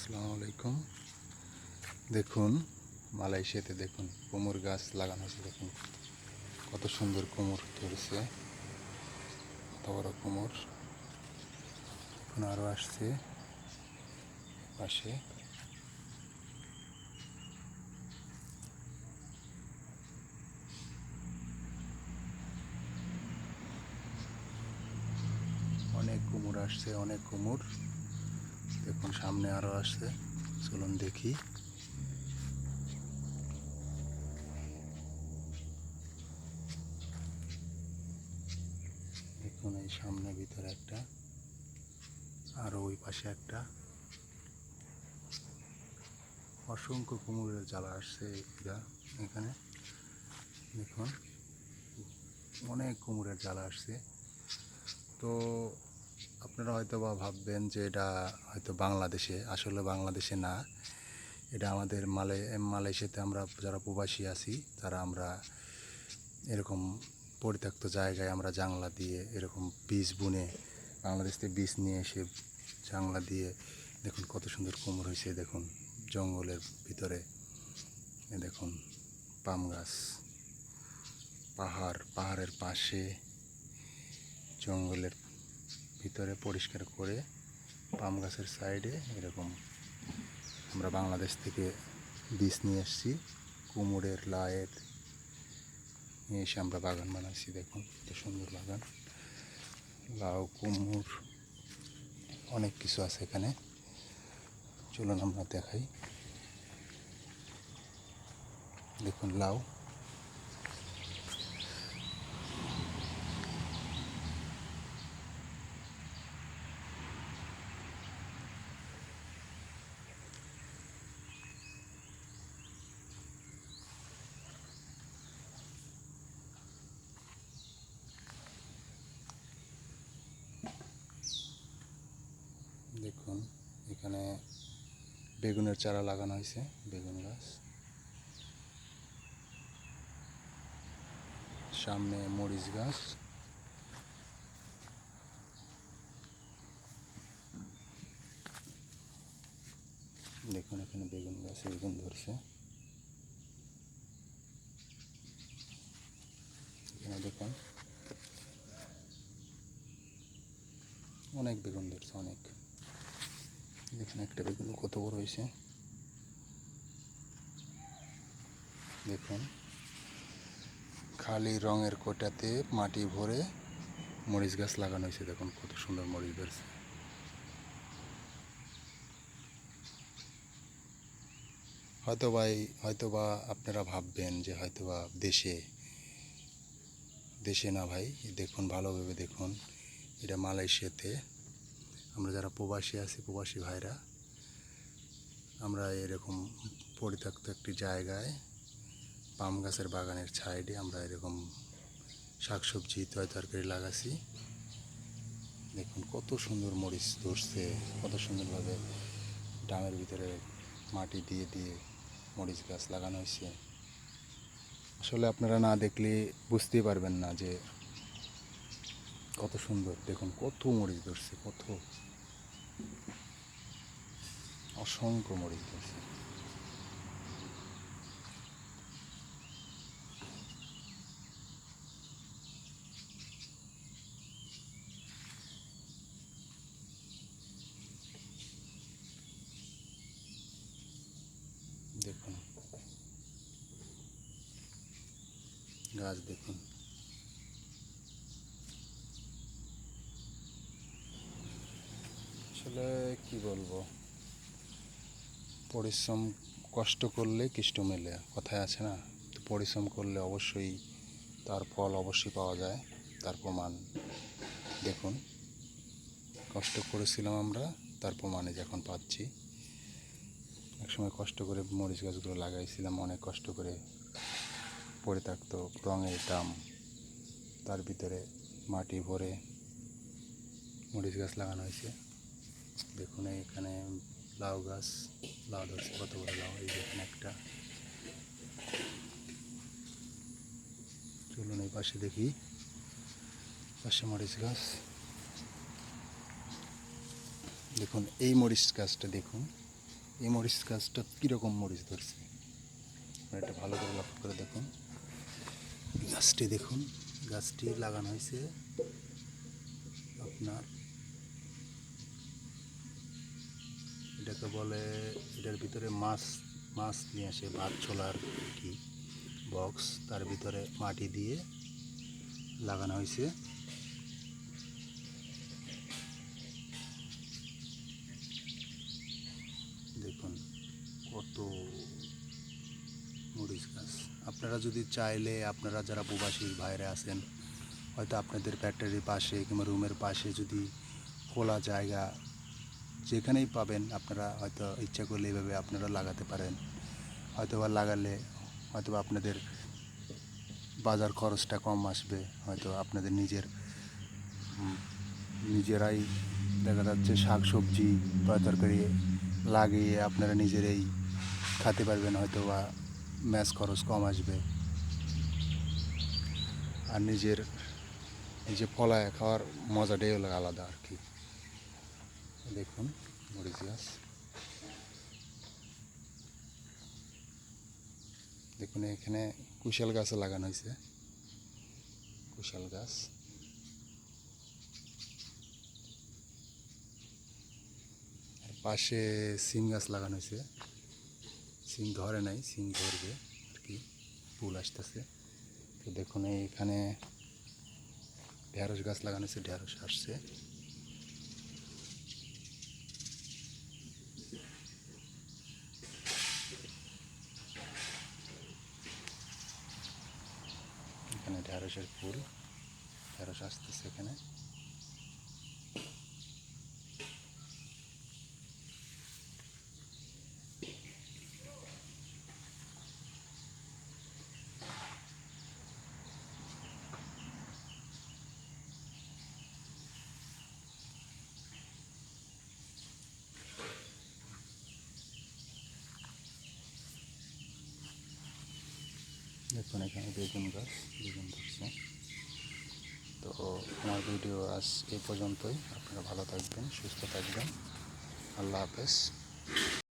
আসসালামু আলাইকুম। দেখুন, মালয়েশিয়াতে দেখুন কুমড় গাছ লাগানো আছে। দেখুন কত সুন্দর কুমড় ধরেছে, কত বড় কুমড়। এখন আরও আসছে পাশে। অনেক কুমড় আসছে, অনেক কুমড়। দেখুন সামনে আরও আসছে, চলুন দেখি। দেখুন এই সামনে ভিতরে একটা, আরও ওই পাশে একটা। অসংখ্য কুমড়ের জ্বালা আসছে এখানে। দেখুন অনেক কুমড়ের জ্বালা আসছে। তো আপনারা হয়তো বা ভাববেন যে এটা হয়তো বাংলাদেশে, আসলে বাংলাদেশে না, এটা আমাদের মালয়েশিয়াতে আমরা যারা প্রবাসী আছি তারা আমরা এরকম পরিত্যক্ত জায়গায় আমরা জাংলা দিয়ে এরকম বীজ বুনে বাংলাদেশ থেকে বীজ নিয়ে এসে জাংলা দিয়ে দেখুন কত সুন্দর কুমড় হয়েছে। দেখুন জঙ্গলের ভিতরে দেখুন পাম গাছ, পাহাড়ের পাশে জঙ্গলের ভিতরে পরিষ্কার করে পাম গাছের সাইডে এরকম আমরা বাংলাদেশ থেকে বীজ নিয়ে এসেছি কুমড়ের, লাউয়ের, নিয়ে এসে আমরা বাগান বানাচ্ছি। দেখুন কত সুন্দর বাগান, লাউ, কুমড়, অনেক কিছু আছে এখানে। চলুন আমরা দেখাই। দেখুন লাউ, দেখুন এখানে বেগুনের চারা লাগানো হয়েছে, বেগুন গাছ। সামনে মরিচ গাছ, দেখুন এখানে বেগুন গাছে বেগুন ধরছে। এখানে দেখুন অনেক বেগুন ধরছে, অনেক। দেখুন একটা বেগুন কত বড় হয়েছে। দেখুন খালি রঙের কোটাতে মাটি ভরে মরিচ গাছ লাগানো হয়েছে। দেখুন কত সুন্দর মরিচ ধরছে। হয়তোবা আপনারা ভাববেন যে হয়তোবা দেশে না ভাই, দেখুন ভালোভাবে দেখুন, এটা মালয়েশিয়াতে। আমরা যারা প্রবাসী আছি, প্রবাসী ভাইরা, আমরা এরকম পরিত্যক্ত একটি জায়গায় পাম গাছের বাগানের সাইডে আমরা এরকম শাকসবজি তরকারি লাগাছি। দেখুন কত সুন্দর মরিচ ধরছে, কত সুন্দরভাবে ড্রামের ভিতরে মাটি দিয়ে দিয়ে মরিচ গাছ লাগানো হয়েছে। আসলে আপনারা না দেখলে বুঝতেই পারবেন না যে কত সুন্দর। দেখুন কত মরিচ ধরছে, কত অসংখ্য মরিচ ধরছে। দেখুন গাছ, দেখুন আসলে কি বলবো, পরিশ্রম কষ্ট করলে কৃষ্ট মেলে, কথায় আছে না? তো পরিশ্রম করলে অবশ্যই তার ফল অবশ্যই পাওয়া যায়, তার প্রমাণ দেখুন। কষ্ট করেছিলাম আমরা, তার প্রমাণে যখন পাচ্ছি। একসময় কষ্ট করে মরিচ গাছগুলো লাগাইছিলাম, অনেক কষ্ট করে পরিত্যক্ত রঙের ড্রাম, তার ভিতরে মাটি ভরে মরিচ গাছ লাগানো হয়েছে। দেখুন এখানে লাউ গাছ, লাউ ধরছে, কত বড় লাউ। এই দেখুন একটা। চলুন এই পাশে দেখি, পাশে মরিচ গাছ। দেখুন এই মরিচ গাছটা দেখুন এই মরিচ গাছটা কীরকম মরিচ ধরছে এটা ভালো করে লক্ষ্য করে দেখুন। গাছটি দেখুন, গাছটি লাগানো হয়েছে আপনার, এটাকে বলে, এটার ভিতরে মাছ মাছ নিয়ে আসে, ভাত ছোলার কি বক্স, তার ভিতরে মাটি দিয়ে লাগানো হয়েছে। দেখুন কত মরিচ গাছ। আপনারা যদি চাইলে, আপনারা যারা প্রবাসী ভাইরা আছেন, হয়তো আপনাদের ফ্যাক্টরির পাশে কিংবা রুমের পাশে যদি খোলা জায়গা যেখানেই পাবেন, আপনারা হয়তো ইচ্ছা করলে এইভাবে আপনারা লাগাতে পারেন। হয়তো বা লাগালে হয়তো বা আপনাদের বাজার খরচটা কম আসবে, হয়তো আপনাদের নিজেরাই দেখা যাচ্ছে শাক সবজি তরকারি লাগিয়ে আপনারা নিজেরাই খেতে পারবেন, হয়তো বা ম্যাচ খরচ কম আসবে। আর নিজে ফলায় খাওয়ার মজাটাই হলো আলাদা আর কি। দেখুন মরিচ গাছ, দেখুন এখানে কুশাল গাছও লাগানো হয়েছে, কুশাল গাছ। পাশে সিম গাছ লাগানো হয়েছে, সিম ধরে নাই, সিম ধরবে আর কি, ফুল আসতেছে। তো দেখুন এখানে ঢেঁড়স গাছ লাগানো হয়েছে, ঢেঁড়স আসছে। এখানে ঢেঁড়সের ফুল, ঢেঁড়স আসতেছে এখানে। দেখুন এখানে বেগুন গাছ, বেগুন ধরছে। তো আমার ভিডিও আজ এই পর্যন্তই। আপনারা ভালো থাকবেন, সুস্থ থাকবেন। আল্লাহ হাফেজ।